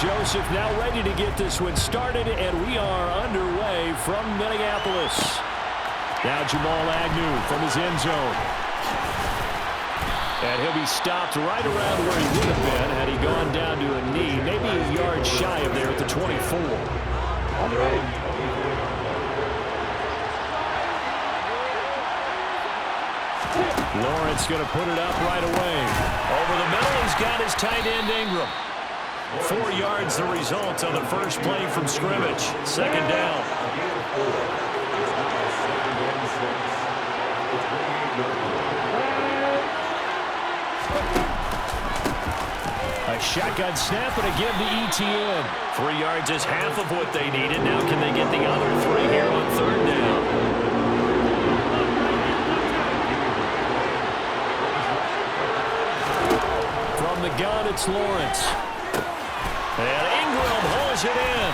Joseph now ready to get this one started, and we are underway from Minneapolis. Now Jamal Agnew from his end zone. And he'll be stopped right around where he would have been had he gone down to a knee, maybe a yard shy of there at the 24. Lawrence going to put it up right away. Over the middle, he's got his tight end Ingram. 4 yards the result on the first play from scrimmage. Second down. A shotgun snap and a give to ETN. 3 yards is half of what they needed. Now can they get the other 3 here on third down? From the gun, it's Lawrence. And Ingram hauls it in.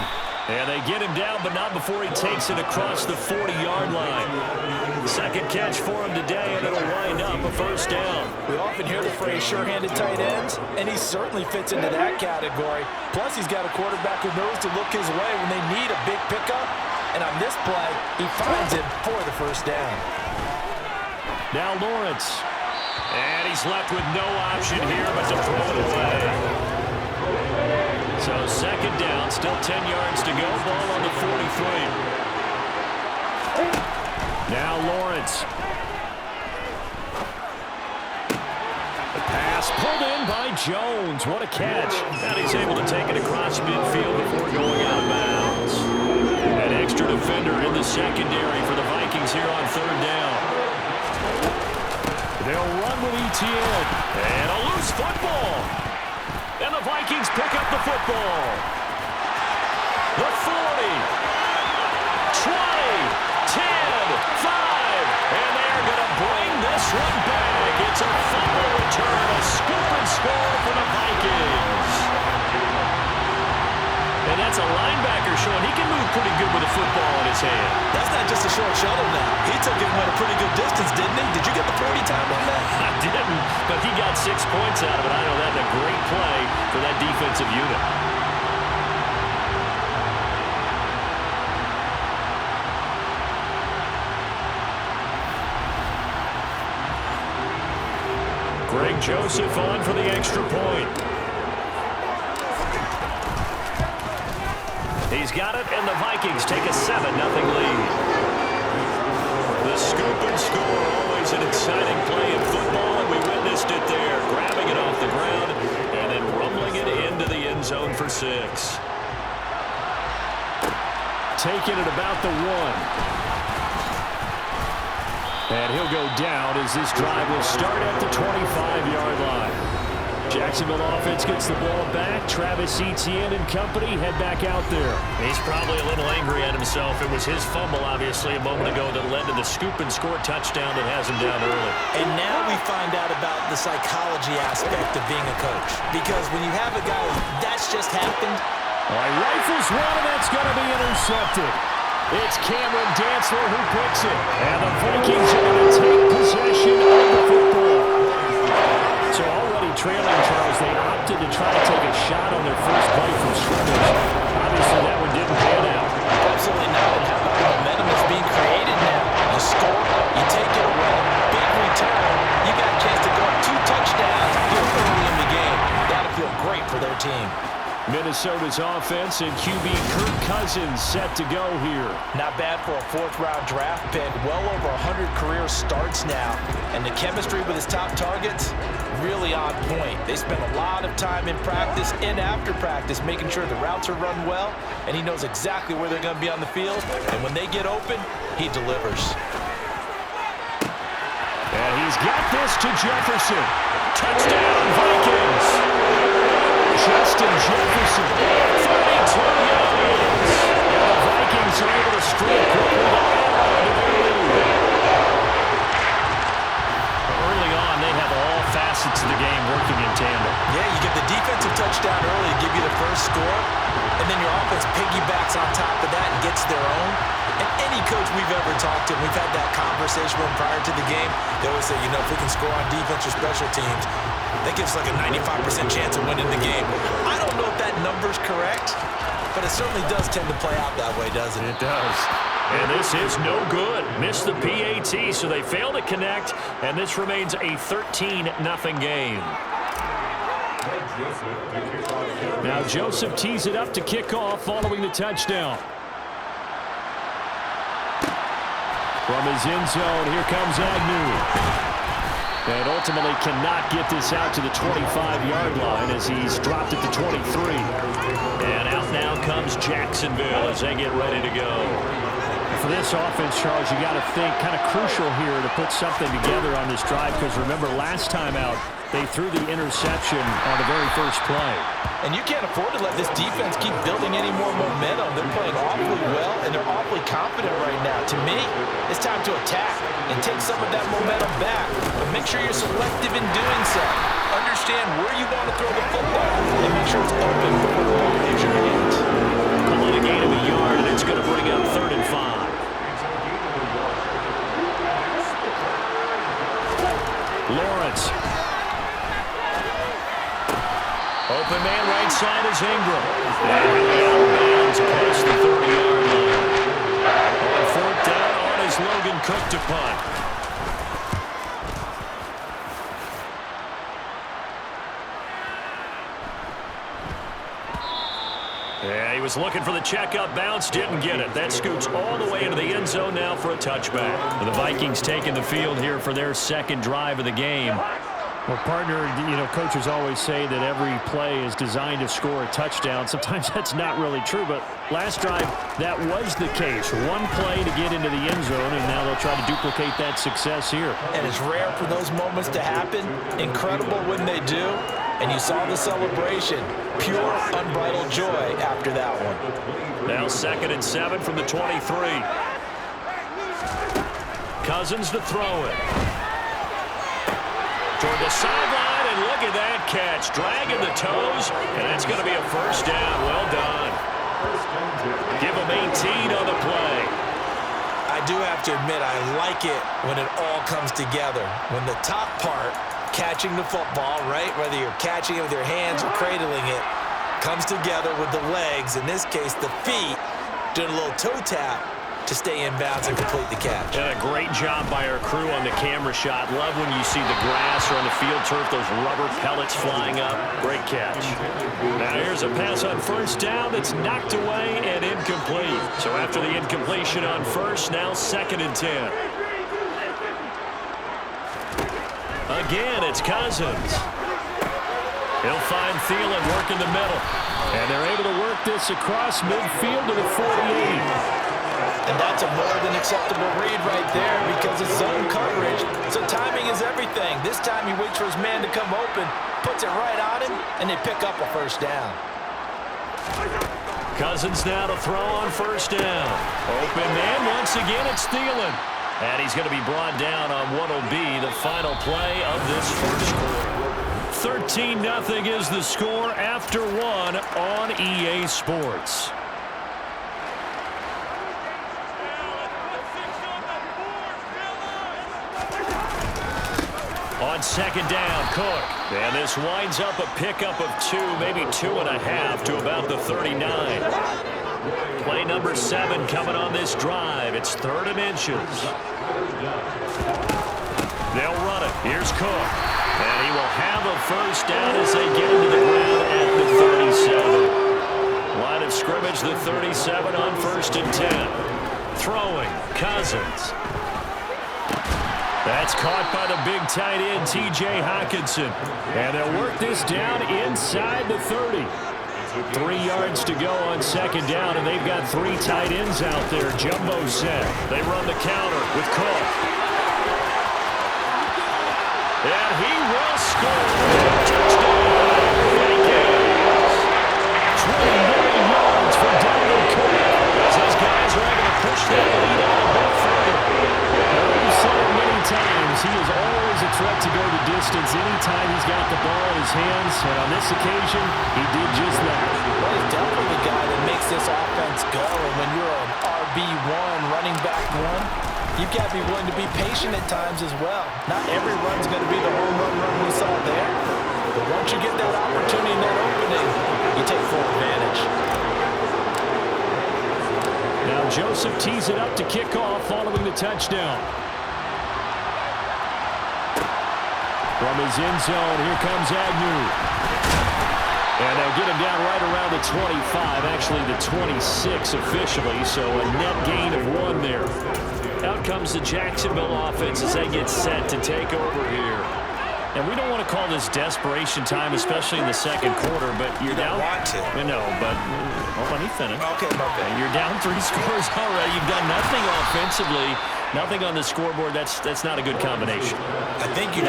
And they get him down, but not before he takes it across the 40-yard line. Second catch for him today, and it'll wind up a first down. We often hear the phrase sure-handed tight ends, and he certainly fits into that category. Plus, he's got a quarterback who knows to look his way when they need a big pickup. And on this play, he finds it for the first down. Now Lawrence. And he's left with no option here but to throw it away. So second down, still 10 yards to go. Ball on the 43. Now Lawrence. The pass pulled in by Jones. What a catch. And he's able to take it across midfield before going out of bounds. An extra defender in the secondary for the Vikings here on third down. They'll run with ETN. And a loose football. And the Vikings pick up the football. The 40. 20. 10. 5. And they're going to bring this one back. It's a fumble return. A scoop and score for the Vikings. And that's a linebacker showing he can move pretty good with a football in his hand. That's not just a short shuttle now. He took him at a pretty good distance, didn't he? Did you get the 40 time on that? I didn't, but he got 6 points out of it. I know that's a great play for that defensive unit. Greg Joseph on for the extra point. He's got it, and the Vikings take a 7-0 lead. The scoop and score, always an exciting play in football, and we witnessed it there, grabbing it off the ground and then rumbling it into the end zone for 6. Taking it about the 1. And he'll go down as this drive will start at the 25-yard line. Jacksonville offense gets the ball back. Travis Etienne and company head back out there. He's probably a little angry at himself. It was his fumble, obviously, a moment ago that led to the scoop and score touchdown that has him down early. And now we find out about the psychology aspect of being a coach. Because when you have a guy that's just happened. All right, rifles one, and that's going to be intercepted. It's Cameron Dantzler who picks it. And the Vikings are going to take possession of the football. So already trailing, Charles, they opted to try to take a shot on their first play from scrimmage. Obviously, that one didn't pan out. Absolutely not. And how about the momentum is being created now? You score, you take it away, big return. You got a chance to go up 2 touchdowns here early in the game. That'll feel great for their team. Minnesota's offense and QB Kirk Cousins set to go here. Not bad for a 4th-round draft pick. Well over 100 career starts now. And the chemistry with his top targets, really on point. They spend a lot of time in practice and after practice making sure the routes are run well, and he knows exactly where they're going to be on the field. And when they get open, he delivers. And he's got this to Jefferson. Touchdown, Vikings! Justin Jefferson, 32 yards. And the Vikings are able to string quickly to add to their lead. Early on, they have all fast facets of the game working in tandem. Yeah, you get the defensive touchdown early to give you the first score, and then your offense piggybacks on top of that and gets their own. And any coach we've ever talked to, we've had that conversation with prior to the game, they always say, if we can score on defense or special teams, that gives like a 95% chance of winning the game. I don't know if that number's correct, but it certainly does tend to play out that way, doesn't it? It does. And this is no good. Missed the PAT, so they fail to connect, and this remains a 13-0 game. Now Joseph tees it up to kick off following the touchdown. From his end zone, here comes Agnew. And ultimately cannot get this out to the 25-yard line as he's dropped it to 23. And out now comes Jacksonville as they get ready to go. For this offense, Charles, you got to think kind of crucial here to put something together on this drive, because remember last time out they threw the interception on the very first play. And you can't afford to let this defense keep building any more momentum. They're playing awfully well, and they're awfully confident right now. To me, it's time to attack and take some of that momentum back. But make sure you're selective in doing so. Understand where you want to throw the football and make sure it's open before the ball hits your hands. Pulling a gain of a yard, and it's going to bring up 3rd and 5. Lawrence. Open man right side is Ingram. And out of bounds across the 30-yard line. On 4th down, on is Logan Cook to punt. Yeah, he was looking for the checkup bounce, didn't get it. That scoots all the way into the end zone now for a touchback. The Vikings taking the field here for their second drive of the game. Well, partner, coaches always say that every play is designed to score a touchdown. Sometimes that's not really true, but last drive, that was the case. One play to get into the end zone, and now they'll try to duplicate that success here. And it's rare for those moments to happen. Incredible when they do. And you saw the celebration. Pure, unbridled joy after that one. Now 2nd and 7 from the 23. Cousins to throw it. Toward the sideline, and look at that catch. Dragging the toes, and that's going to be a first down. Well done. Give him 18 on the play. I do have to admit, I like it when it all comes together. When the top part, catching the football, right, whether you're catching it with your hands or cradling it, comes together with the legs, in this case the feet, doing a little toe tap to stay in bounds and complete the catch. And a great job by our crew on the camera shot. Love when you see the grass or on the field turf, those rubber pellets flying up. Great catch. Now here's a pass on 1st down that's knocked away and incomplete. So after the incompletion on 1st, now 2nd and 10. Again, it's Cousins. He'll find Thielen working the middle. And they're able to work this across midfield to the 48. And that's a more than acceptable read right there because it's zone coverage. So timing is everything. This time he waits for his man to come open, puts it right on him, and they pick up a first down. Cousins now to throw on 1st down. Open man, once again it's Thielen. And he's going to be brought down on what will be the final play of this first quarter. 13-0 is the score after 1 on EA Sports. On 2nd down, Cook. And this winds up a pickup of 2, maybe 2.5 to about the 39. Play number 7 coming on this drive. It's 3rd and inches. They'll run it. Here's Cook. And he will have a first down as they get into the ground at the 37. Line of scrimmage, the 37 on 1st and 10. Throwing, Cousins. That's caught by the big tight end, T.J. Hockenson. And they'll work this down inside the 30. 3 yards to go on 2nd down, and they've got 3 tight ends out there. Jumbo set. They run the counter with Cook. And he will score. Touchdown, Vikings. 29 yards for Dalvin Cook. As those guys are able to push that lead out a bit further. We've said it many times. He is always a threat to go the distance anytime he's got the ball in his hands, and on this occasion, he did just that. Well, he's definitely the guy that makes this offense go, and when you're an RB1, running back one, you've got to be willing to be patient at times as well. Not every run's going to be the home run we saw there, but once you get that opportunity and that opening, you take full advantage. Now Joseph tees it up to kick off following the touchdown. From his end zone, here comes Agnew. And they'll get him down right around the 25, actually the 26 officially, so a net gain of 1 there. Out comes the Jacksonville offense as they get set to take over here. And we don't want to call this desperation time, especially in the second quarter, but you're down. You don't want to. No, but let me finish. Okay, my bad. You're down 3 scores already. You've done nothing offensively, nothing on the scoreboard. That's not a good combination. I think you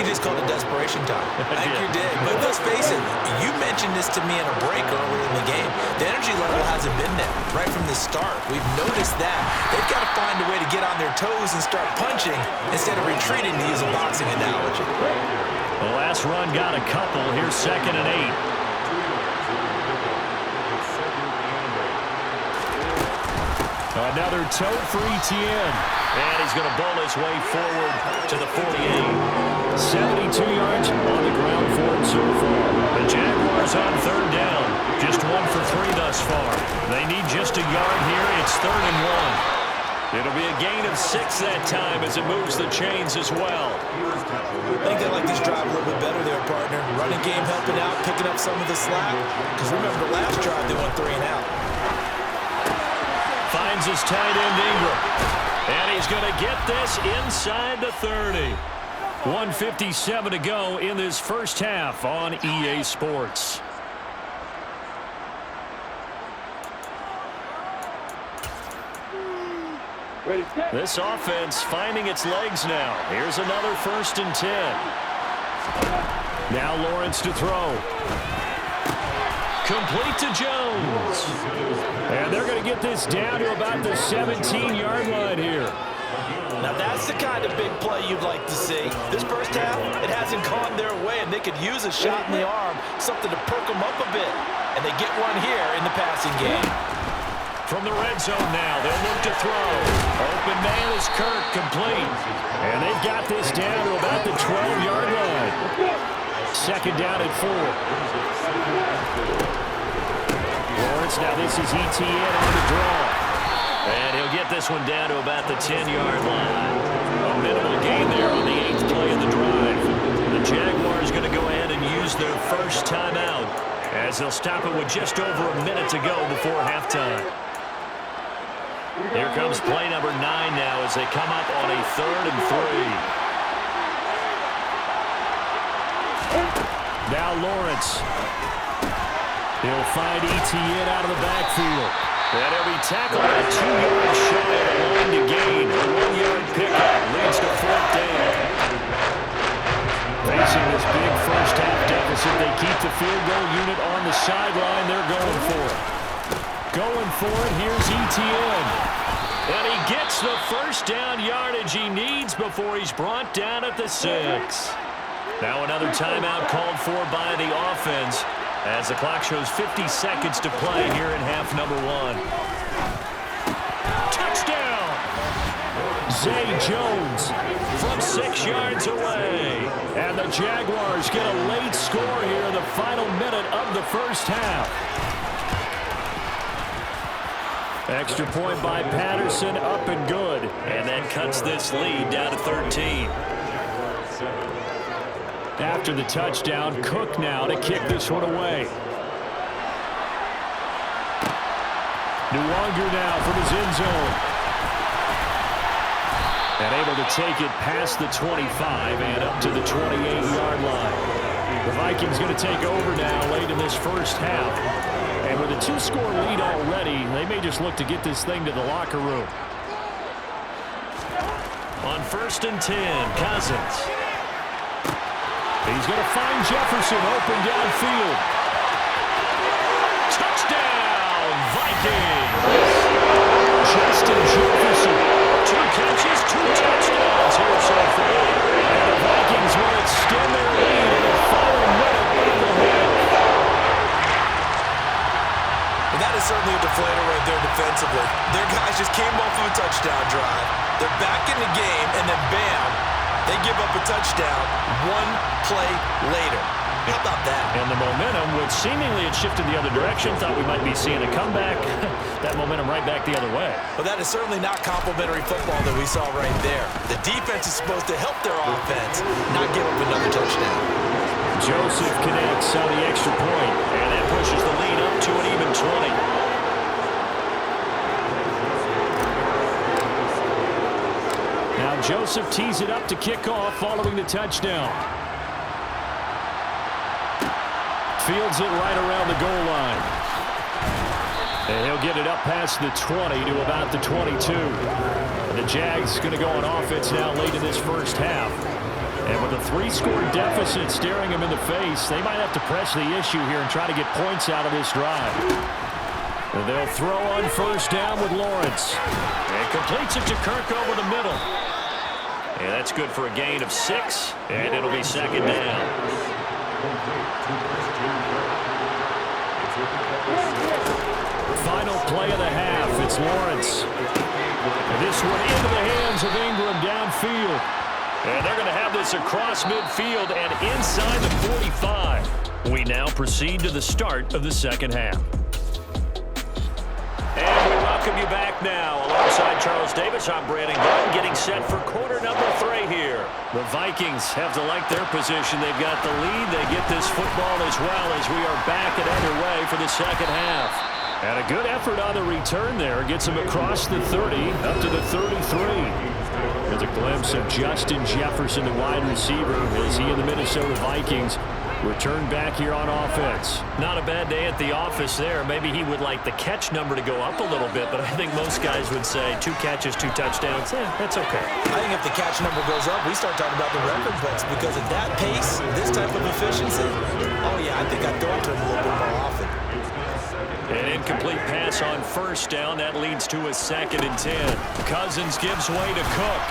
just called it desperation time. I think you did. But let's face it, you mentioned this to me in a break earlier in the game. The energy level hasn't been there right from the start. We've noticed that. They've got to find a way to get on their toes and start punching instead of retreating, to use a boxing analogy. The last run got a couple. Here's 2nd and 8. Another toe for Etienne. And he's going to bowl his way forward to the 48. 72 yards on the ground for him so far. The Jaguars on 3rd down. Just 1 for 3 thus far. They need just a yard here. It's 3rd and 1. It'll be a gain of 6 that time as it moves the chains as well. I think they like this drive a little bit better there, partner. Running game helping out, picking up some of the slack. Because remember, the last drive they went 3 and out. Finds his tight end Ingram. And he's going to get this inside the 30. 1:57 to go in this first half on EA Sports. This offense finding its legs now. Here's another 1st and 10. Now Lawrence to throw. Complete to Jones. And they're going to get this down to about the 17-yard line here. Now that's the kind of big play you'd like to see. This first half, it hasn't gone their way, and they could use a shot in the arm, something to perk them up a bit. And they get one here in the passing game. From the red zone now, they'll look to throw. Open man is Kirk, complete. And they've got this down to about the 12-yard line. 2nd down at 4. Lawrence, now this is Etienne on the draw. And he'll get this one down to about the 10-yard line. A minimal gain there on the 8th play of the drive. The Jaguars going to go ahead and use their first timeout as they'll stop it with just over a minute to go before halftime. Here comes play number 9 now as they come up on a 3rd and 3. Now Lawrence. He'll find Etienne out of the backfield. And he'll be tackled at 2 yards shy of the line to gain. A 1-yard pickup leads to 4th down. Facing this big first half deficit, they keep the field goal unit on the sideline. They're going for it. Going for it, here's Etienne. And he gets the first down yardage he needs before he's brought down at the 6. Now another timeout called for by the offense as the clock shows 50 seconds to play here in half number 1. Touchdown! Zay Jones from 6 yards away. And the Jaguars get a late score here in the final minute of the first half. Extra point by Patterson, up and good. And that cuts this lead down to 13. After the touchdown, Cook now to kick this one away. Nwonger now from his end zone. And able to take it past the 25 and up to the 28-yard line. The Vikings going to take over now late in this first half. And with a 2-score lead already, they may just look to get this thing to the locker room. On 1st and 10, Cousins. He's going to find Jefferson open downfield. Touchdown, Vikings! Justin Jefferson. 2 catches, 2 touchdowns here so far. And the Vikings win it extend their lead in the final minute of the half. And that is certainly a deflator right there defensively. Their guys just came off of a touchdown drive. They're back in the game, and then bam, they give up a touchdown one play later. How about that? And the momentum, which seemingly had shifted the other direction, thought we might be seeing a comeback. That momentum right back the other way. Well, that is certainly not complimentary football that we saw right there. The defense is supposed to help their offense, not give up another touchdown. Joseph connects on the extra point, and that pushes the lead up to an even 20. Now Joseph tees it up to kick off following the touchdown. Fields it right around the goal line. And he'll get it up past the 20 to about the 22. And the Jags going to go on offense now late in this first half. And with a 3-score deficit staring them in the face, they might have to press the issue here and try to get points out of this drive. And they'll throw on first down with Lawrence. And completes it to Kirk over the middle. And that's good for a gain of 6. And it'll be second down. Final play of the half. It's Lawrence. And this one into the hands of Ingram downfield. And they're going to have this across midfield and inside the 45. We now proceed to the start of the second half. And we welcome you back now. Alongside Charles Davis, I'm Brandon Glenn, getting set for quarter number 3 here. The Vikings have to like their position. They've got the lead. They get this football as well as we are back and underway for the second half. And a good effort on the return there. Gets him across the 30 up to the 33. There's a glimpse of Justin Jefferson, the wide receiver, as he and the Minnesota Vikings return back here on offense. Not a bad day at the office there. Maybe he would like the catch number to go up a little bit, but I think most guys would say 2 catches, 2 touchdowns. That's okay. I think if the catch number goes up, we start talking about the record books, because at that pace, this type of efficiency, oh yeah, I think I'd throw it to him a little bit more often. An incomplete pass on first down. That leads to a 2nd and 10. Cousins gives way to Cook.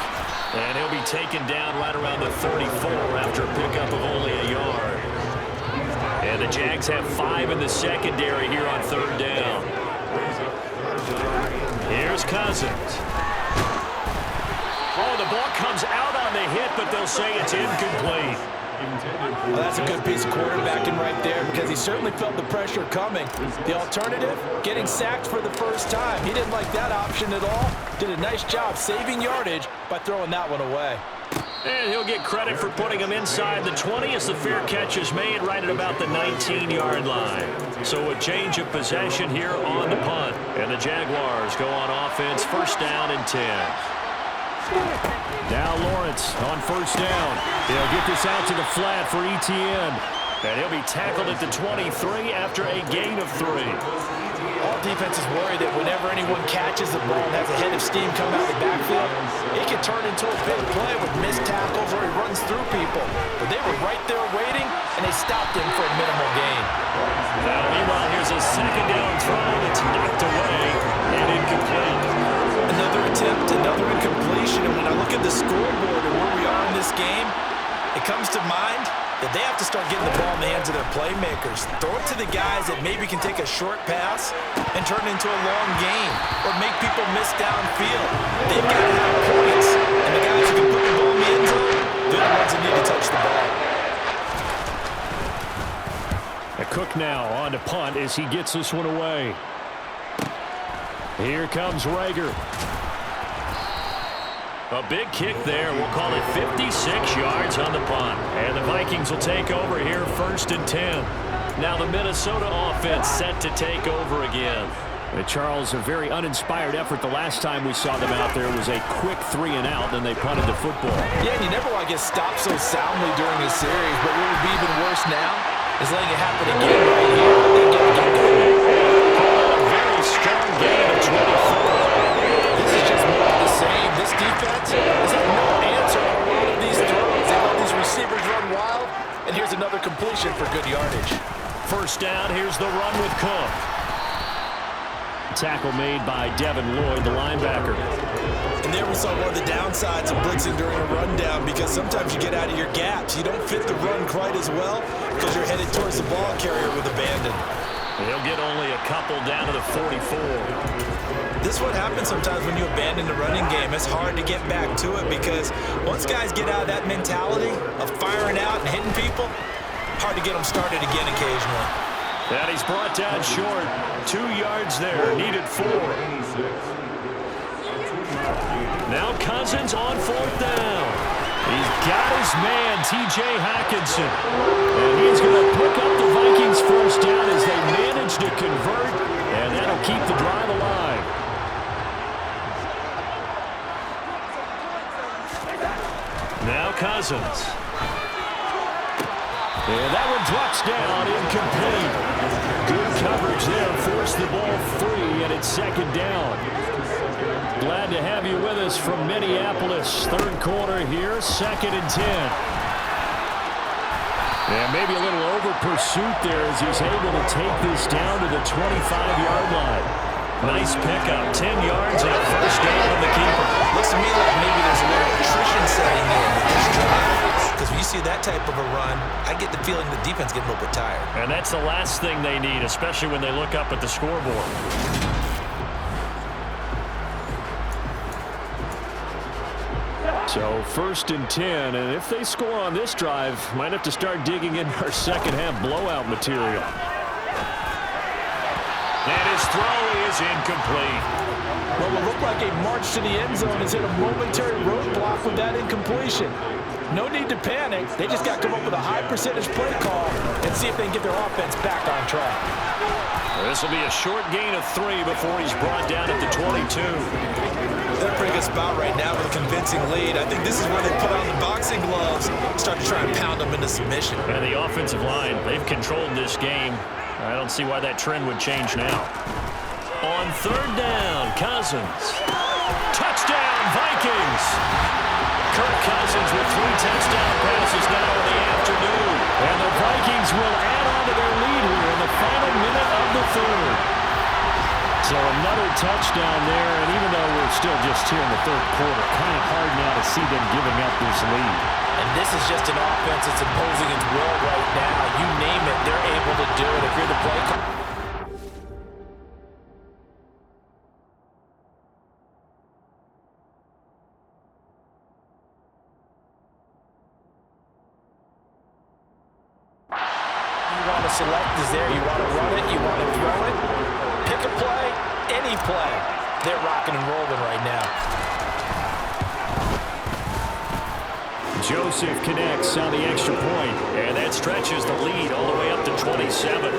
And he'll be taken down right around the 34 after a pickup of only a yard. And the Jags have 5 in the secondary here on 3rd down. Here's Cousins. Oh, the ball comes out on the hit, but they'll say it's incomplete. Well, that's a good piece of quarterbacking right there, because he certainly felt the pressure coming. The alternative, getting sacked for the first time. He didn't like that option at all. Did a nice job saving yardage by throwing that one away. And he'll get credit for putting him inside the 20 as the fair catch is made right at about the 19-yard line. So a change of possession here on the punt. And the Jaguars go on offense, 1st down and 10. Now Lawrence on 1st down. He'll get this out to the flat for Etienne. And he'll be tackled at the 23 after a gain of 3. All defenses worry that whenever anyone catches the ball and has a head of steam come out of the backfield, it can turn into a big play with missed tackles or he runs through people. But they were right there waiting, and they stopped him for a minimal gain. Now, meanwhile, here's a 2nd down throw that's knocked away and incomplete. Another attempt, another incompletion, and when I look at the scoreboard and where we are in this game, it comes to mind that they have to start getting the ball in the hands of their playmakers. Throw it to the guys that maybe can take a short pass and turn it into a long gain or make people miss downfield. They've got to have points, and the guys who can put the ball in the end zone, they're the ones that need to touch the ball. Cook now on to punt as he gets this one away. Here comes Rager. A big kick there. We'll call it 56 yards on the punt. And the Vikings will take over here 1st and 10. Now the Minnesota offense set to take over again. Charles, a very uninspired effort the last time we saw them out there was a quick 3 and out, then they punted the football. Yeah, and you never want to get stopped so soundly during a series, but what would be even worse now is letting it happen again right here. A very strong gain of 24. This is just more of the same. This defense has had no answer on a lot of these throws. They let these receivers run wild, and here's another completion for good yardage. 1st down, here's the run with Cook. Tackle made by Devin Lloyd, the linebacker. And there we saw one of the downsides of blitzing during a rundown, because sometimes you get out of your gaps. You don't fit the run quite as well because you're headed towards the ball carrier with abandon. He'll get only a couple down to the 44. This is what happens sometimes when you abandon the running game. It's hard to get back to it because once guys get out of that mentality of firing out and hitting people, hard to get them started again occasionally. And he's brought down short. 2 yards there, needed 4. Now Cousins on 4th down. He's got his man, T.J. Hockenson. And he's going to pick up the Vikings first down as they manage to convert, and that'll keep the drive alive. Now Cousins. And that one drops down, incomplete. Good coverage there, forced the ball free, and it's 2nd down. Glad to have you with us from Minneapolis. 3rd quarter here, 2nd and 10. And maybe a little over pursuit there as he's able to take this down to the 25-yard line. Nice pickup, 10 yards and a first down on the keeper. Looks to me like maybe there's a little attrition setting in with this drive. Because when you see that type of a run, I get the feeling the defense getting a little bit tired. And that's the last thing they need, especially when they look up at the scoreboard. So 1st and 10, and if they score on this drive, might have to start digging in our second-half blowout material. And his throw is incomplete. Well, it looked like a march to the end zone has hit a momentary roadblock with that incompletion. No need to panic. They just got to come up with a high-percentage play call and see if they can get their offense back on track. This will be a short gain of 3 before he's brought down at the 22. They're in a pretty good spot right now with a convincing lead. I think this is where they put on the boxing gloves, start to try and pound them into submission. And the offensive line, they've controlled this game. I don't see why that trend would change now. On 3rd down, Cousins. Touchdown, Vikings! Kirk Cousins with 3 touchdown passes now in the afternoon. And the Vikings will add on to their lead here in the final minute of the 3rd. So another touchdown there, and even though we're still just here in the 3rd quarter, kind of hard now to see them giving up this lead. And this is just an offense that's imposing its will right now. You name it, they're able to do it if you're the play call. You want to select is there. You want to run it. You want to throw it. Pick a play, any play. They're rocking and rolling right now. Joseph connects on the extra point, and that stretches the lead all the way up to 27.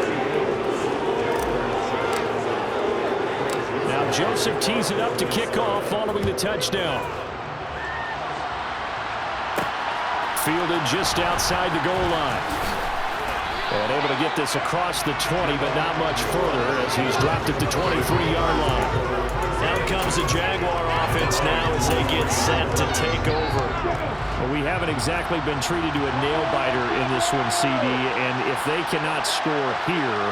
Now Joseph tees it up to kick off following the touchdown. Fielded just outside the goal line. And able to get this across the 20, but not much further as he's dropped it to 23-yard line. Out comes the Jaguar offense now as they get set to take over. Well, we haven't exactly been treated to a nail-biter in this one, CD, and if they cannot score here,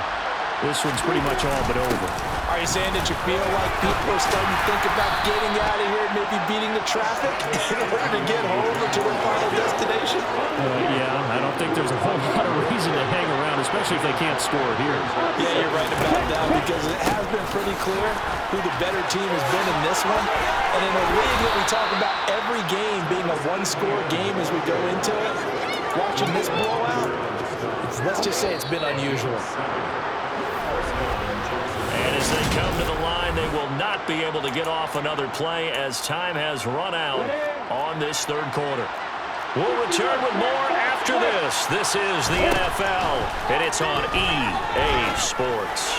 this one's pretty much all but over. Are you saying that you feel like people are starting to think about getting out of here and maybe beating the traffic in order to get home or to their final destination? Yeah, I don't think there's a whole lot of reason to hang around, especially if they can't score here. Yeah, you're right about that because it has been pretty clear who the better team has been in this one. And in a league that we talk about every game being a one-score game as we go into it, watching this blowout, let's just say it's been unusual. And as they come to the line, they will not be able to get off another play as time has run out on this 3rd quarter. We'll return with more after this. This is the NFL, and it's on EA Sports.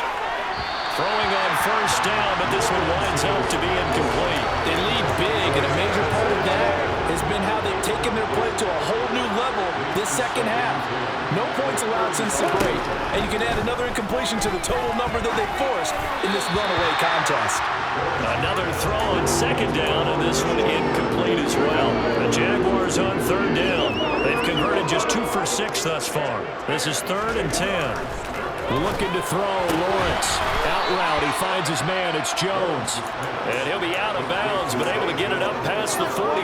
Throwing on 1st down, but this one winds up to be incomplete. They lead big, and a major part of that has been how they've taken their play to a whole new level this 2nd half. No points allowed since the break, and you can add another incompletion to the total number that they forced in this runaway contest. Another throw on 2nd down, and this one incomplete as well. The Jaguars on 3rd down. They've converted just 2 for 6 thus far. This is 3rd and 10. Looking to throw, Lawrence. Out route, he finds his man, it's Jones. And he'll be out of bounds, but able to get it up past the 45.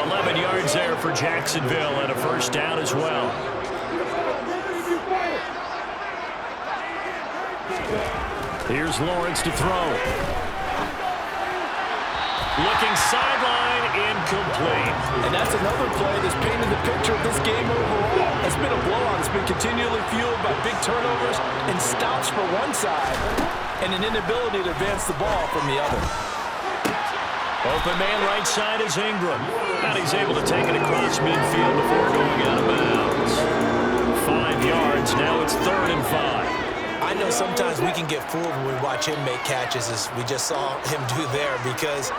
11 yards there for Jacksonville and a first down as well. Here's Lawrence to throw. Looking sideline, incomplete. And that's another play that's painted the picture of this game overall. It's been a blowout. It's been continually fueled by big turnovers and stops for one side and an inability to advance the ball from the other. Open man right side is Ingram. And he's able to take it across midfield before going out of bounds. 5 yards. Now it's 3rd and 5. I know sometimes we can get fooled when we watch him make catches, as we just saw him do there, because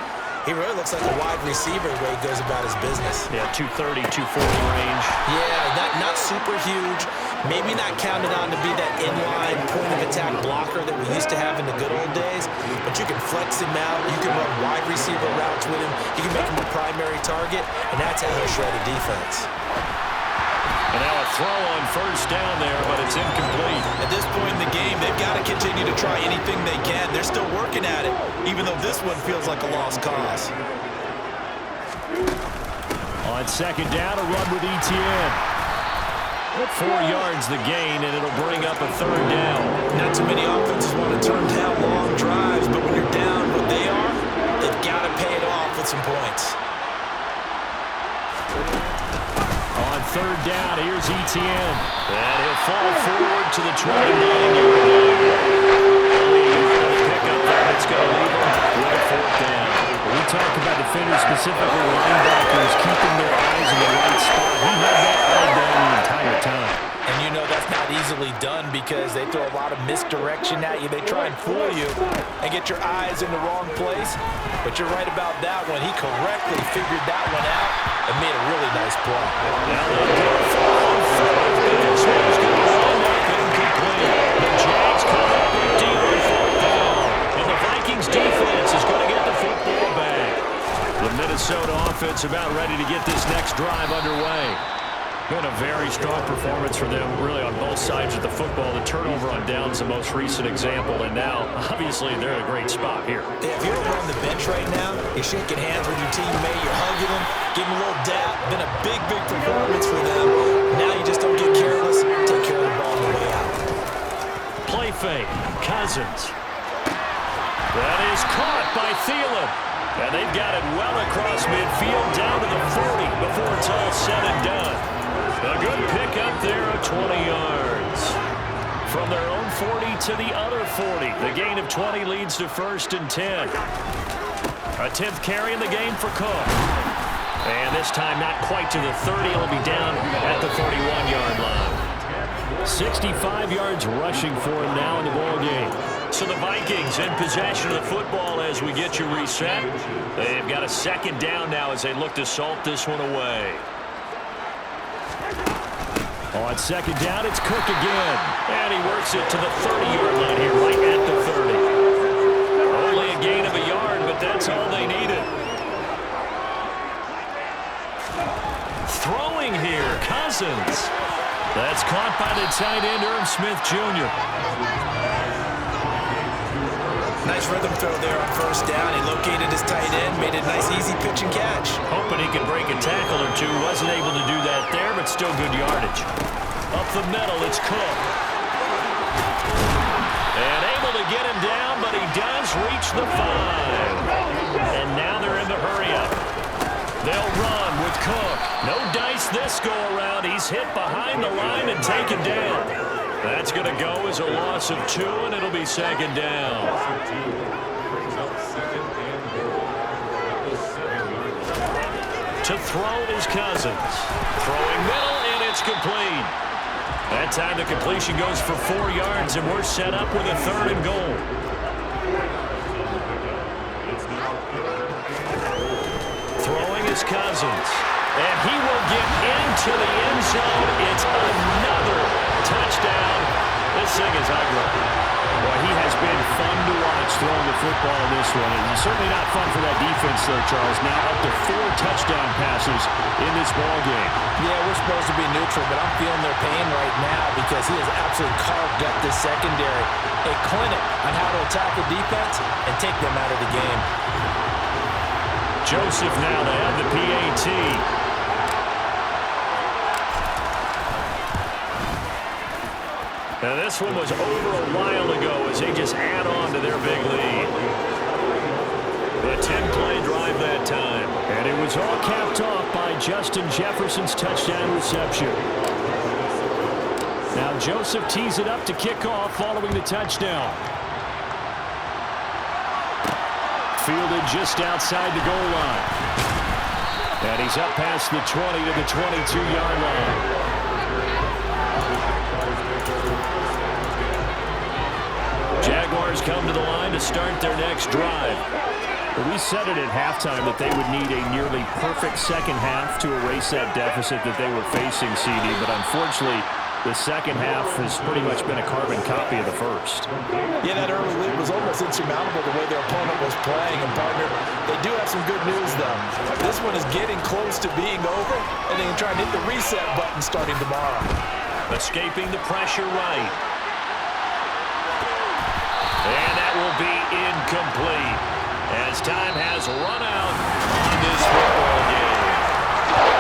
he really looks like a wide receiver the way he goes about his business. Yeah, 230, 240 range. Yeah, not super huge. Maybe not counted on to be that inline point-of-attack blocker that we used to have in the good old days, but you can flex him out. You can run wide receiver routes with him. You can make him a primary target, and that's how he'll shred a defense. And now a throw on first down there, but it's incomplete. At this point in the game, they've got to continue to try anything they can. They're still working at it, even though this one feels like a lost cause. On second down, a run with Etienne. 4 yards the gain, and it'll bring up a 3rd down. Not too many offenses want to turn down long drives, but when you're down what they are, they've got to pay it off with some points. On 3rd down, here's Etienne. And he'll fall forward to the 29-yard line. Pick up there. It's going to leave him with a 4th down. We talked about defenders, specifically linebackers, keeping their eyes in the right spot. He had that eye down the entire time. And you know that's not easily done because they throw a lot of misdirection at you. They try and fool you and get your eyes in the wrong place. But you're right about that one. He correctly figured that one out and made a really nice play. Now they'll go for this one's going to wind up incomplete. The Jags come up empty on 4th down. And the Vikings defense is going to get the football back. The Minnesota offense about ready to get this next drive underway. Been a very strong performance for them, really, on both sides of the football. The turnover on downs the most recent example, and now, obviously, they're in a great spot here. Yeah, if you're over on the bench right now, you're shaking hands with your teammate, you're hugging them, giving a little dap. Been a big, big performance for them. Now you just don't get careless. Take care of the ball on the way out. Play fake. Cousins. That is caught by Thielen. And they've got it well across midfield, down to the 40 before it's all said and done. A good pickup there of 20 yards. From their own 40 to the other 40. The gain of 20 leads to 1st and 10. A 10th carry in the game for Cook. And this time not quite to the 30. It'll be down at the 31-yard line. 65 yards rushing for him now in the ball game. So the Vikings in possession of the football as we get you reset. They've got a 2nd down now as they look to salt this one away. On 2nd down, it's Cook again. And he works it to the 30-yard line here, right at the 30. Only a gain of a yard, but that's all they needed. Throwing here, Cousins. That's caught by the tight end, Irv Smith Jr. Nice rhythm throw there on 1st down. He located his tight end, made a nice easy pitch and catch. Hoping he could break a tackle or two. Wasn't able to do that there, but still good yardage. Up the middle, it's Cook. And able to get him down, but he does reach the 5. And now they're in the hurry-up. They'll run with Cook. No dice this go-around. He's hit behind the line and taken down. That's going to go as a loss of 2, and it'll be 2nd down. To throw is Cousins. Throwing middle, and it's complete. That time the completion goes for 4 yards, and we're set up with a 3rd and goal. Throwing is Cousins. And he will get into the end zone. It's another touchdown. This thing is ugly. Well, he has been fun to watch throwing the football in this one. And certainly not fun for that defense there, Charles. Now up to 4 touchdown passes in this ball game. Yeah, we're supposed to be neutral, but I'm feeling their pain right now because he has absolutely carved up this secondary. A clinic on how to attack the defense and take them out of the game. Joseph now to have the PAT. Now this one was over a while ago as they just add on to their big lead. A 10-play drive that time. And it was all capped off by Justin Jefferson's touchdown reception. Now Joseph tees it up to kick off following the touchdown. Fielded just outside the goal line. And he's up past the 20 to the 22-yard line. Jaguars come to the line to start their next drive. We said it at halftime that they would need a nearly perfect second half to erase that deficit that they were facing, CD, but unfortunately the second half has pretty much been a carbon copy of the first. Yeah, that early lead was almost insurmountable the way their opponent was playing. And, partner, they do have some good news, though. This one is getting close to being over, and they can try and hit the reset button starting tomorrow. Escaping the pressure right. And that will be incomplete as time has run out on this football game.